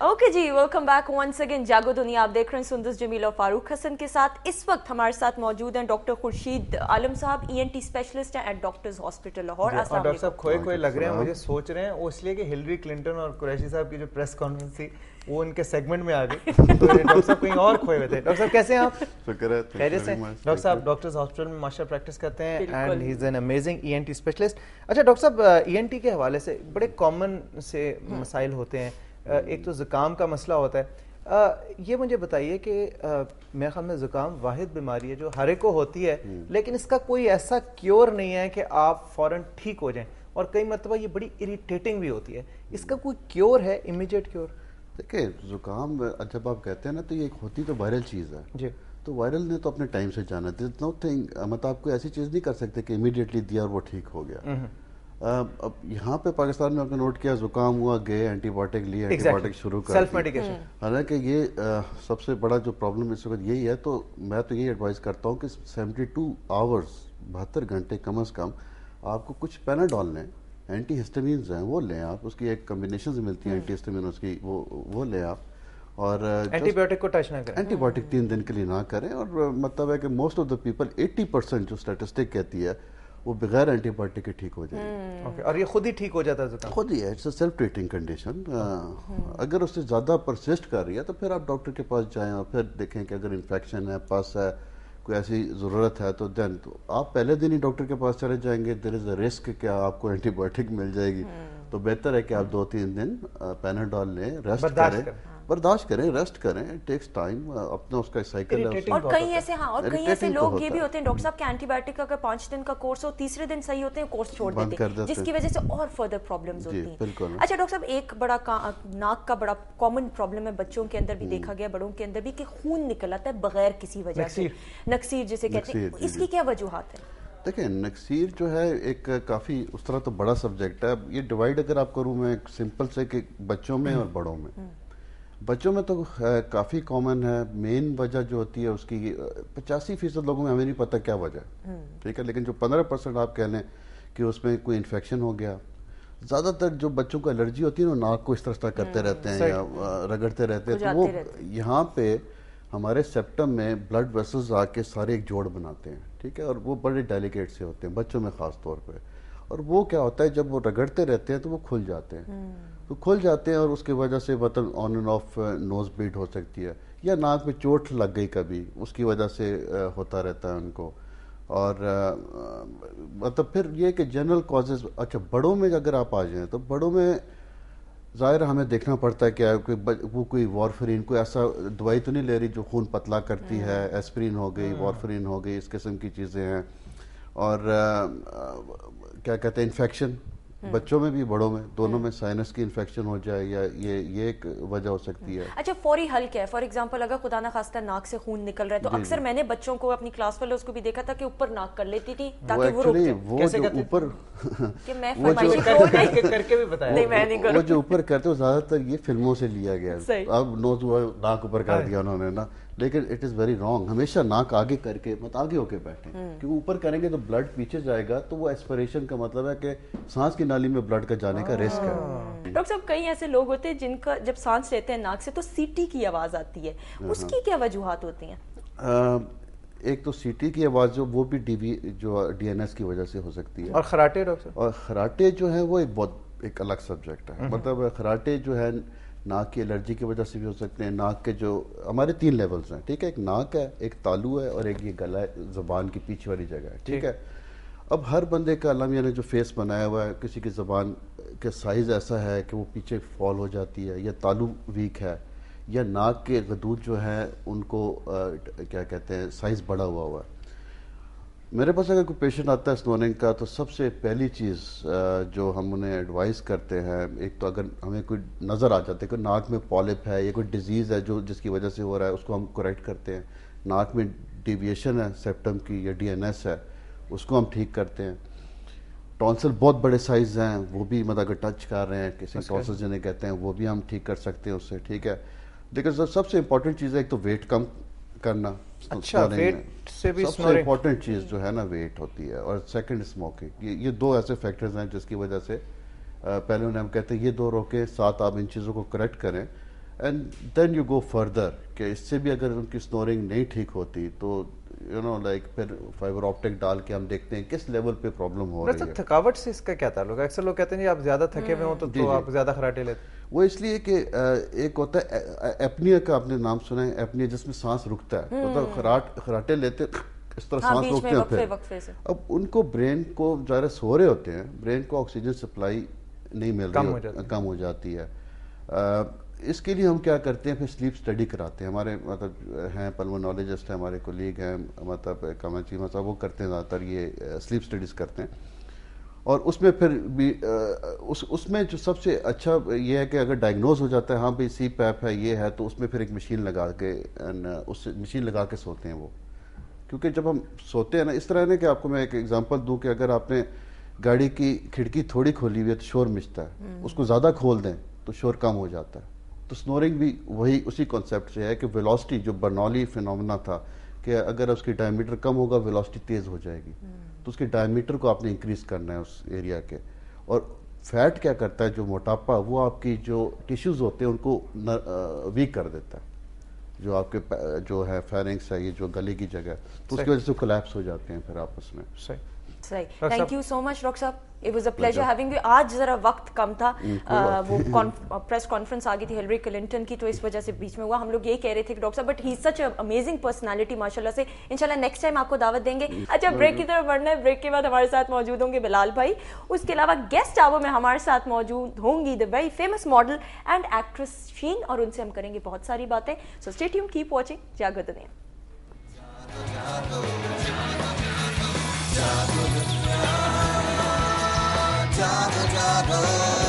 Okay जी, welcome back once again जागो दुनिया। आप देख रहे हैं सुंदस जमील और फारूक हसन के साथ। इस वक्त हमारे साथ मौजूद हैं डॉक्टर खुर्शीद आलम साहब, ईएनटी स्पेशलिस्ट हैं एट डॉक्टर्स हॉस्पिटल लाहौर। और डॉक्टर साहब खोए लग रहे हैं, मुझे सोच रहे हैं वो इसलिए कि हिलरी क्लिंटन और कुरैशी साहब की जो प्रेस कॉन्फ्रेंस थी वो उनके सेगमेंट में आ गई, तो डॉक्टर साहब कहीं और खोए हुए थे। डॉक्टर साहब कैसे हैं आप? शुक्र है, खैरियत से? डॉक्टर साहब डॉक्टर्स हॉस्पिटल में मास्टर प्रैक्टिस करते हैं and he is an amazing ENT specialist. अच्छा डॉक्टर साहब, ईएनटी के हवाले से बड़े कॉमन से मसाइल होते हैं। एक तो ज़ुकाम का मसला होता है। ये मुझे बताइए कि मेरे ख्याल में ज़ुकाम वाहिद बीमारी है जो हर एक को होती है, लेकिन इसका कोई ऐसा क्योर नहीं है कि आप फौरन ठीक हो जाएं, और कई मरतबा ये बड़ी इरिटेटिंग भी होती है। इसका कोई क्योर है, इमीडिएट क्योर? देखिए, ज़ुकाम जब आप कहते हैं ना तो ये एक होती तो वायरल चीज़ है जी। तो वायरल ने तो अपने टाइम से जाना था। नोथिंग, मतलब आप कोई ऐसी चीज़ नहीं कर सकते कि इमीडिएटली दिया और वो ठीक हो गया। अब यहाँ पे पाकिस्तान में आपने नोट किया, जुकाम हुआ, गए एंटीबायोटिक लिए, एंटीबायोटिक शुरू कर सेल्फ मेडिकेशन। हालांकि ये सबसे बड़ा जो प्रॉब्लम इस वक्त यही है। तो मैं तो यही एडवाइस करता हूँ कि 72 आवर्स 72 घंटे कम से कम आपको कुछ पैनाडॉल लें, एंटी हिस्टामिन्स हैं वो लें आप, उसकी एक कम्बिनेशन मिलती है एंटी हिस्टामिन उसकी, वो लें आप। और एंटीबायोटिक को टच ना करें, एंटीबायोटिक 3 दिन के लिए ना करें। और मतलब है कि मोस्ट ऑफ द पीपल 80% जो स्टैटिस्टिक कहती है वो बगैर एंटीबायोटिक के ठीक हो जाएगी। ओके, और ये खुद ही ठीक हो जाता है जुकाम? खुद ही है, it's a self treating condition. अगर उससे ज़्यादा परसिस्ट कर रही है तो फिर आप डॉक्टर के पास जाएं और फिर देखें कि अगर इन्फेक्शन है, पस है, कोई ऐसी ज़रूरत है तो देन तो आप पहले दिन ही डॉक्टर के पास चले जाएंगे, देयर इज़ अ रिस्क कि आपको एंटीबायोटिक मिल जाएगी। तो बेहतर है कि आप 2-3 दिन पैनाडॉल लें, बर्दाश्त करें, रेस्ट करें, इट टेक्स टाइम, अपना उसका साइकिल है। और कई ऐसे और कई ऐसे लोग ये भी होते हैं डॉक्टर साहब के एंटीबायोटिक का अगर 5 दिन का कोर्स हो, तीसरे दिन सही होते हैं, कोर्स छोड़ देते हैं, जिसकी वजह से और फर्दर प्रॉब्लम्स होती हैं। अच्छा डॉक्टर साहब, एक बड़ा नाक का बड़ा कॉमन प्रॉब्लम है, बच्चों के अंदर भी देखा गया, बड़ों के अंदर भी, कि खून निकल आता है बगैर किसी वजह से, नक्सीर जिसे कहते हैं। इसकी क्या वजूहात है? देखिए, नक्सीर जो है एक काफ़ी उस तरह तो बड़ा सब्जेक्ट है। ये डिवाइड अगर आप करूँ मैं सिंपल से कि बच्चों में और बड़ों में, बच्चों में तो काफ़ी कॉमन है। मेन वजह जो होती है उसकी 85% लोगों में हमें नहीं पता क्या वजह है, ठीक है, लेकिन जो 15% आप कह लें कि उसमें कोई इन्फेक्शन हो गया। ज़्यादातर जो बच्चों को एलर्जी होती है ना, नाक को इस तरह करते रहते हैं या रगड़ते रहते हैं, तो वो यहाँ पे हमारे सेप्टम में ब्लड वेसल्स आके सारे एक जोड़ बनाते हैं, ठीक है, और वो बड़े डेलिकेट से होते हैं बच्चों में ख़ास तौर पे। और वो क्या होता है, जब वो रगड़ते रहते हैं तो वो खुल जाते हैं, तो खुल जाते हैं और उसकी वजह से मतलब on end of nose bleed हो सकती है, या नाक में चोट लग गई कभी, उसकी वजह से होता रहता है उनको। और मतलब फिर ये कि जनरल कॉजेज। अच्छा, बड़ों में अगर आप आ जाएं तो बड़ों में ज़ाहिर हमें देखना पड़ता है क्या वो कोई वारफरीन, कोई ऐसा दवाई तो नहीं ले रही जो खून पतला करती है, एस्प्रिन हो गई, वारफरीन हो गई, इस किस्म की चीज़ें हैं। और क्या कहते हैं, इन्फेक्शन बच्चों में भी बड़ों में दोनों में, साइनस की इन्फेक्शन हो जाए या ये एक वजह हो सकती है। अच्छा, फौरी हल क्या है? फॉर एग्जांपल अगर खुदा ना खास्ता नाक से खून निकल रहा है तो अक्सर मैंने बच्चों को, अपनी क्लास वालों को भी देखा था कि ऊपर नाक कर लेती थी ताकि वो रुक जाए। वो जो ऊपर कि मैं फरमाइशी करके भी बताया, नहीं मैं नहीं करूं। वो जो ऊपर करते हो ज्यादातर ये फिल्मों से लिया गया है। अब नोज नाक ऊपर कर दिया उन्होंने ना, लेकिन इट इज़ वेरी रॉन्ग। हमेशा नाक आगे करके मत आगे होके बैठे, क्योंकि ऊपर करेंगे तो ब्लड पीछे जाएगा, तो वो एस्पिरेशन का मतलब है कि सांस की नाली में ब्लड का जाने का रिस्क है। डॉक्टर साहब, कई ऐसे लोग होते हैं जिनका जब सांस लेते हैं नाक से तो सीटी की आवाज आती है, उसकी क्या वजूहात होती हैं? एक तो सीटी की आवाज जो वो भी डीएनएस की वजह से हो सकती है। और खराटे डॉक्टर? और खराटे जो है वो एक अलग सब्जेक्ट है। मतलब खराटे जो है नाक की एलर्जी की वजह से भी हो सकते हैं। नाक के जो हमारे 3 लेवल्स हैं, ठीक है, एक नाक है, एक तालू है, और एक ये गला है, ज़बान की पीछे वाली जगह है, ठीक है। अब हर बंदे का अल्लाह मियां ने जो फेस बनाया हुआ है, किसी की ज़बान के साइज़ ऐसा है कि वो पीछे फॉल हो जाती है, या तालू वीक है, या नाक के गदूद जो है उनको क्या कहते हैं, साइज़ बड़ा हुआ है। मेरे पास अगर कोई पेशेंट आता है स्नोरिंग का, तो सबसे पहली चीज़ जो हम उन्हें एडवाइस करते हैं, एक तो अगर हमें कोई नज़र आ जाता है कि नाक में पॉलिप है या कोई डिजीज़ है जो जिसकी वजह से हो रहा है, उसको हम करेक्ट करते हैं। नाक में डिविएशन है सेप्टम की या डीएनएस है, उसको हम ठीक करते हैं। टॉन्सिल बहुत बड़े साइज़ हैं, वो भी मतलब अगर टच कर रहे हैं, किसी टॉन्सिल जिन्हें कहते हैं, वो भी हम ठीक कर सकते हैं उससे, ठीक है। लेकिन सबसे इम्पोर्टेंट चीज़ है एक तो वेट कम करना। अच्छा, वेट से भी सबसे इम्पोर्टेंट चीज़ जो है ना वेट होती है, और सेकंड स्मोकिंग। ये 2 ऐसे फैक्टर्स हैं जिसकी वजह से पहले उन्हें हम कहते हैं ये 2 रोके, 7 आप इन चीज़ों को करेक्ट करें, and then you go further कि इससे भी अगर उनकी स्नोरिंग नहीं ठीक होती तो लाइक फिर फाइबर ऑप्टिक डाल के हम देखते हैं किस लेवल पे प्रॉब्लम हो रही है। थकावट से इसका क्या ताल्लुक है? अक्सर लोग कहते हैं जी आप ज्यादा थके हुए हो तो आप ज्यादा खराटे लेते हैं। वो इसलिए कि एक होता है एपनिया का, आपने नाम सुना है एपनिया, जिसमें सांस रुकता है, मतलब खराटे लेते इस तरह सांस रोकते हैं फिर अब उनको ब्रेन को ज़रा सो रहे होते हैं, ब्रेन को ऑक्सीजन सप्लाई नहीं मिल रही, कम हो जाती है। इसके लिए हम क्या करते हैं, फिर स्लीप स्टडी कराते हैं। हमारे मतलब हैं पल्मोनोलॉजिस्ट हैं, हमारे कोलीग हैं, मतलब कामाची मतलब वो करते हैं ज़्यादातर ये स्लीप स्टडीज़ करते हैं। और उसमें फिर भी उसमें जो सबसे अच्छा ये है कि अगर डायग्नोज हो जाता है हाँ भाई सी पैप है ये है, तो उसमें फिर एक मशीन लगा के उस मशीन लगा के सोते हैं वो। क्योंकि जब हम सोते हैं ना, इस तरह है ना कि आपको मैं एक एग्जांपल दूं कि अगर आपने गाड़ी की खिड़की थोड़ी खोली हुई है तो शोर मिचता है, उसको ज़्यादा खोल दें तो शोर कम हो जाता है। तो स्नोरिंग भी वही उसी कॉन्सेप्ट से है कि वेलोसिटी, जो बर्नौली फिनोमेना था कि अगर उसकी डायमीटर कम होगा वेलोसिटी तेज़ हो जाएगी, तो उसके डायमीटर को आपने इंक्रीज करना है उस एरिया के। और फैट क्या करता है, जो मोटापा, वो आपकी जो टिश्यूज होते हैं उनको वीक कर देता है, जो आपके जो है फेरिंग्स है, ये जो गले की जगह, तो उसकी वजह से कोलैप्स हो जाते हैं फिर आपस में। सही, thank you so much doctor साहब, it was a pleasure having you. आज जरा वक्त कम था, वो प्रेस कॉन्फ्रेंस आ गई थी हिलरी क्लिंटन की, तो इस वजह से बीच में हुआ। हम लोग यही कह रहे थे कि डॉक्टर साहब but he is such a amazing personality माशाल्लाह से। इंशाल्लाह नेक्स्ट टाइम आपको दावत देंगे। अच्छा, ब्रेक की तरफ बढ़ना है। ब्रेक के बाद हमारे साथ मौजूद होंगे बिलाल भाई, उसके अलावा गेस्ट आवो में हमारे साथ मौजूद होंगी the very famous model and actress Sheen, और उनसे हम करेंगे बहुत सारी बातें। So stay tuned, keep watching Jago Duniya. Jago, jago.